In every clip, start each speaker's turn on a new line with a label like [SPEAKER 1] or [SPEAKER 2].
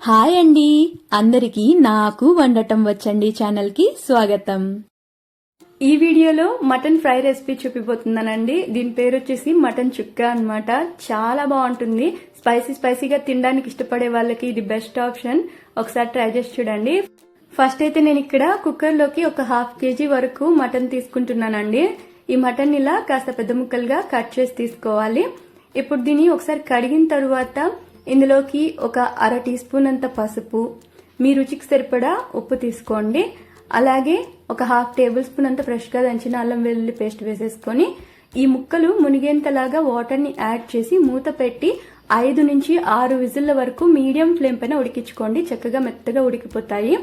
[SPEAKER 1] Hi అండి, అందరికీ నాకు వండటం వచ్చండి ఛానల్కి స్వాగతం. ఈ వీడియోలో మటన్ ఫ్రై రెసిపీ చూపిపోతున్నానండి. దీని పేరు వచ్చేసి మటన్ చుక్కా అన్నమాట. చాలా బాగుంటుంది. స్పైసీగా తినడానికి ఇష్టపడే వాళ్ళకి ఇది బెస్ట్ ఆప్షన్. ఒకసారి ట్రై చేసి చూడండి. ఫస్ట్ అయితే నేను ఇక్కడ కుక్కర్లోకి ఒక 1/2 kg వరకు మటన్ తీసుకుంటున్నానండి. ఈ మటన్ ఇలా కాస్త పెద్ద ముక్కలుగా కట్ చేసి తీసుకోవాలి. ఇప్పుడు దీన్ని ఒకసారి కడిగిన తరువాత ఇందులోకి ఒక 1/2 టీ స్పూన్ అంత పసుపు, మీ రుచికి సరిపడా ఉప్పు తీసుకోండి. అలాగే ఒక 1/2 టేబుల్ స్పూన్ అంత ఫ్రెష్గా దంచిన అల్లం వెల్లుల్లి పేస్ట్ వేసేసుకొని ఈ ముక్కలు మునిగేంతలాగా వాటర్ని యాడ్ చేసి మూత పెట్టి 5 నుంచి 6 విజిల్ల వరకు మీడియం ఫ్లేమ్ పైన ఉడికించుకోండి. చక్కగా మెత్తగా ఉడికిపోతాయి.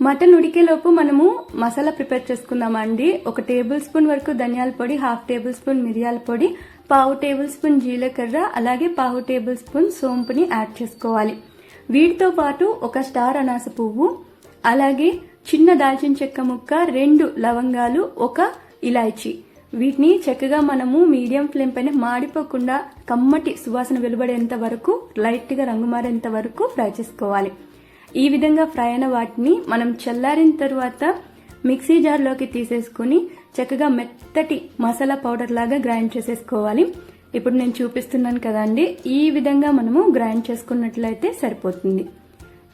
[SPEAKER 1] మటన్ ఉడికేలోపు మనము మసాలా ప్రిపేర్ చేసుకుందామండి. 1 టేబుల్ స్పూన్ వరకు ధనియాల పొడి, 1/2 టేబుల్ స్పూన్ మిరియాల పొడి, 1/2 టేబుల్ స్పూన్ జీలకర్ర, అలాగే 1/2 టేబుల్ స్పూన్ సోంపుని యాడ్ చేసుకోవాలి. వీటితో పాటు 1 స్టార్ అనాస పువ్వు, అలాగే చిన్న దాల్చిన చెక్క ముక్క, 2 లవంగాలు, 1 ఇలాచీ. వీటిని చక్కగా మనము మీడియం ఫ్లేమ్ పైన మాడిపోకుండా కమ్మటి సువాసన వెలువడేంత వరకు, లైట్ గా రంగు మారేంత వరకు ఫ్రై చేసుకోవాలి. ఈ విధంగా ఫ్రై అయిన వాటిని మనం చల్లారిన తర్వాత మిక్సీ జార్లోకి తీసేసుకుని చక్కగా మెత్తటి మసాలా పౌడర్ లాగా గ్రైండ్ చేసేసుకోవాలి. ఇప్పుడు నేను చూపిస్తున్నాను కదండి, ఈ విధంగా మనము గ్రైండ్ చేసుకున్నట్లయితే సరిపోతుంది.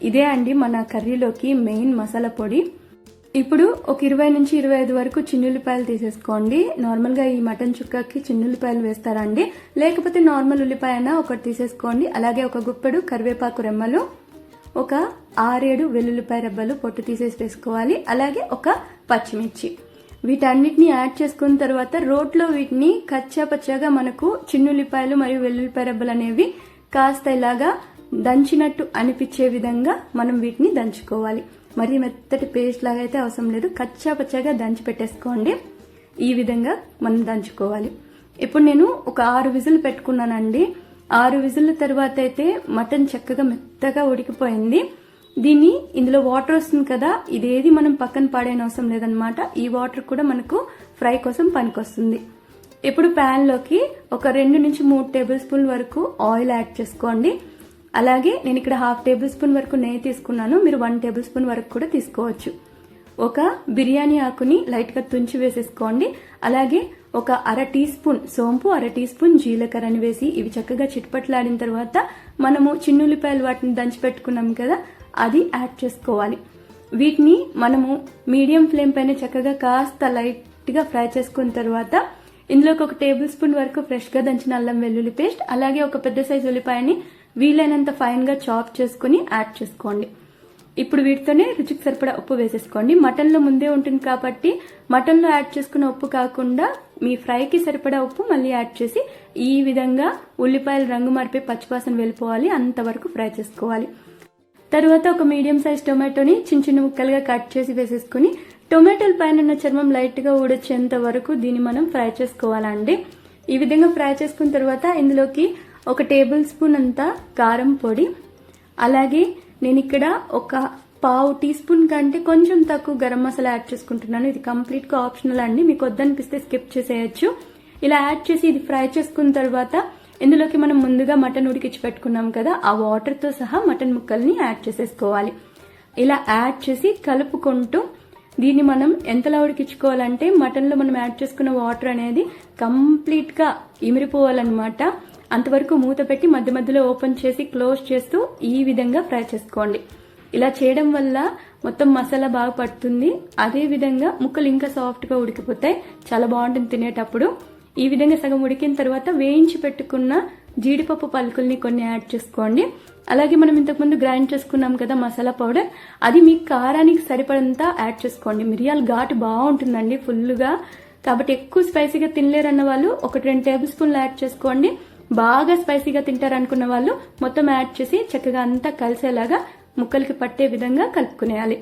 [SPEAKER 1] ఇదే అండి మన కర్రీలోకి మెయిన్ మసాలా పొడి. ఇప్పుడు ఒక 20 నుంచి 25 వరకు చిన్నుల్లిపాయలు తీసేసుకోండి. నార్మల్ గా ఈ మటన్ చుక్కాకి చిన్నుల్లిపాయలు వేస్తారండి, లేకపోతే నార్మల్ ఉల్లిపాయ అయినా ఒకటి తీసేసుకోండి. అలాగే ఒక గుప్పెడు కరివేపాకు రెమ్మలు, ఒక 6-7 వెల్లుల్లిపాయ రెబ్బలు పొట్టు తీసేసి వేసుకోవాలి. అలాగే ఒక పచ్చిమిర్చి. వీటన్నిటిని యాడ్ చేసుకున్న తర్వాత రోట్లో వీటిని కచ్చా పచ్చాగా మనకు చిన్నుల్లిపాయలు మరియు వెల్లుల్లిపాయ రెబ్బలు అనేవి కాస్త ఇలాగా దంచినట్టు అనిపించే విధంగా మనం వీటిని దంచుకోవాలి. మరి మెత్తటి పేస్ట్ లాగా అయితే అవసరం లేదు, కచ్చా పచ్చాగా దంచి పెట్టేసుకోండి. ఈ విధంగా మనం దంచుకోవాలి. ఇప్పుడు నేను ఒక 6 విజిల్ పెట్టుకున్నానండి. 6 విజిల్ల తర్వాత అయితే మటన్ చక్కగా మెత్తగా ఉడికిపోయింది. దీన్ని ఇందులో వాటర్ వస్తుంది కదా, ఇదేది మనం పక్కన పాడైన అవసరం లేదనమాట. ఈ వాటర్ కూడా మనకు ఫ్రై కోసం పనికొస్తుంది. ఇప్పుడు ప్యాన్ లోకి ఒక 2 నుంచి 3 టేబుల్ స్పూన్ వరకు ఆయిల్ యాడ్ చేసుకోండి. అలాగే నేను ఇక్కడ 1/2 టేబుల్ స్పూన్ వరకు నెయ్యి తీసుకున్నాను. మీరు 1 టేబుల్ స్పూన్ వరకు కూడా తీసుకోవచ్చు. ఒక బిర్యానీ ఆకుని లైట్ గా తుంచి వేసేసుకోండి. అలాగే ఒక 1/2 టీ స్పూన్ సోంపు, 1/2 టీ స్పూన్ జీలకర్రని వేసి ఇవి చక్కగా చిట్పట్లాడిన తర్వాత మనము చిన్నుల్లిపాయలు వాటిని దంచి పెట్టుకున్నాం కదా, అది యాడ్ చేసుకోవాలి. వీటిని మనము మీడియం ఫ్లేమ్ పైన చక్కగా కాస్త లైట్ గా ఫ్రై చేసుకున్న తర్వాత ఇందులోకి 1 టేబుల్ స్పూన్ వరకు ఫ్రెష్ గా దంచిన అల్లం వెల్లుల్లి పేస్ట్, అలాగే ఒక పెద్ద సైజు ఉల్లిపాయని వీలైనంత ఫైన్ గా చాప్ చేసుకుని యాడ్ చేసుకోండి. ఇప్పుడు వీటితోనే రుచికి సరిపడా ఉప్పు వేసేసుకోండి. మటన్ లో ముందే ఉంటుంది కాబట్టి మటన్ లో యాడ్ చేసుకున్న ఉప్పు కాకుండా మీ ఫ్రైకి సరిపడా ఉప్పు మళ్ళీ యాడ్ చేసి ఈ విధంగా ఉల్లిపాయలు రంగు మారిపోయి పచ్చివాసన వెళ్ళిపోవాలి, అంతవరకు ఫ్రై చేసుకోవాలి. తర్వాత ఒక మీడియం సైజ్ టొమాటోని చిన్న చిన్న ముక్కలుగా కట్ చేసి వేసేసుకుని టొమాటోల పైన ఉన్న చర్మం లైట్ గా ఊడొచ్చేంత వరకు దీన్ని మనం ఫ్రై చేసుకోవాలండి. ఈ విధంగా ఫ్రై చేసుకున్న తర్వాత ఇందులోకి 1 టేబుల్ స్పూన్ అంతా కారం పొడి, అలాగే నేను ఇక్కడ ఒక 1/2 టీ స్పూన్ కంటే కొంచెం తక్కువ గరం మసాలా యాడ్ చేసుకుంటున్నాను. ఇది కంప్లీట్ గా ఆప్షనల్ అండి, మీకు వద్దనిపిస్తే స్కిప్ చేసేయచ్చు. ఇలా యాడ్ చేసి ఇది ఫ్రై చేసుకున్న తర్వాత ఇందులోకి మనం ముందుగా మటన్ ఉడికించి పెట్టుకున్నాం కదా, ఆ వాటర్ తో సహా మటన్ ముక్కల్ని యాడ్ చేసేసుకోవాలి. ఇలా యాడ్ చేసి కలుపుకుంటూ దీన్ని మనం ఎంతలా ఉడికించుకోవాలంటే మటన్ లో మనం యాడ్ చేసుకున్న వాటర్ అనేది కంప్లీట్ గా ఇమిరిపోవాలన్నమాట. అంతవరకు మూత పెట్టి మధ్య మధ్యలో ఓపెన్ చేసి క్లోజ్ చేస్తూ ఈ విధంగా ఫ్రై చేసుకోండి. ఇలా చేయడం వల్ల మొత్తం మసాలా బాగా పడుతుంది. అదే విధంగా ముక్కలు ఇంకా సాఫ్ట్ గా ఉడికిపోతాయి, చాలా బాగుంటుంది తినేటప్పుడు. ఈ విధంగా సగం ఉడికిన తర్వాత వేయించి పెట్టుకున్న జీడిపప్పు పలుకుల్ని కొన్ని యాడ్ చేసుకోండి. అలాగే మనం ఇంతకుముందు గ్రైండ్ చేసుకున్నాం కదా మసాలా పౌడర్, అది మీ కారానికి సరిపడంత యాడ్ చేసుకోండి. మిరియాల ఘాటు బాగుంటుందండి ఫుల్గా, కాబట్టి ఎక్కువ స్పైసీగా తినలేరన్న వాళ్ళు 1-2 టేబుల్ స్పూన్లు యాడ్ చేసుకోండి. బాగా స్పైసీగా తింటారనుకున్న వాళ్ళు మొత్తం యాడ్ చేసి చక్కగా అంతా కలిసేలాగా ముక్కలకి పట్టే విధంగా కలుపుకునేయాలి.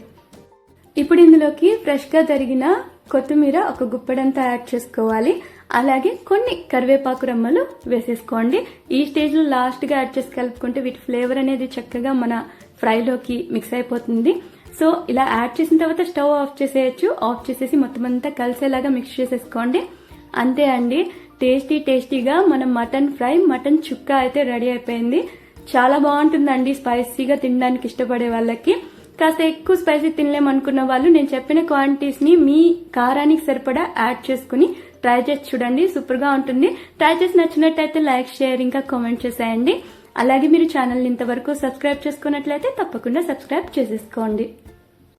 [SPEAKER 1] ఇప్పుడు ఇందులోకి ఫ్రెష్ గా తరిగిన కొత్తిమీర 1 గుప్పెడంతా యాడ్ చేసుకోవాలి. అలాగే కొన్ని కరివేపాకు రెమ్మలు వేసేసుకోండి. ఈ స్టేజ్ లో లాస్ట్ గా యాడ్ చేసి కలుపుకుంటే వీటి ఫ్లేవర్ అనేది చక్కగా మన ఫ్రైలోకి మిక్స్ అయిపోతుంది. సో ఇలా యాడ్ చేసిన తర్వాత స్టవ్ ఆఫ్ చేసేయచ్చు. ఆఫ్ చేసేసి మొత్తం అంతా కలిసేలాగా మిక్స్ చేసేసుకోండి. అంతే అండి, టేస్టీగా మన మటన్ ఫ్రై, మటన్ చుక్కా అయితే రెడీ అయిపోయింది. చాలా బాగుంటుందండి స్పైసీగా తినడానికి ఇష్టపడే వాళ్ళకి. కాస్త ఎక్కువ స్పైసీ తినలేమనుకున్న వాళ్ళు నేను చెప్పిన క్వాంటిటీస్ ని మీ కారానికి సరిపడా యాడ్ చేసుకుని ట్రై చేసి చూడండి, సూపర్ గా ఉంటుంది. ట్రై చేసి నచ్చినట్టయితే లైక్, షేర్, ఇంకా కామెంట్ చేసేయండి. అలాగే మీరు ఛానల్ ఇంతవరకు సబ్స్క్రైబ్ చేసుకున్నట్లయితే తప్పకుండా సబ్స్క్రైబ్ చేసేసుకోండి.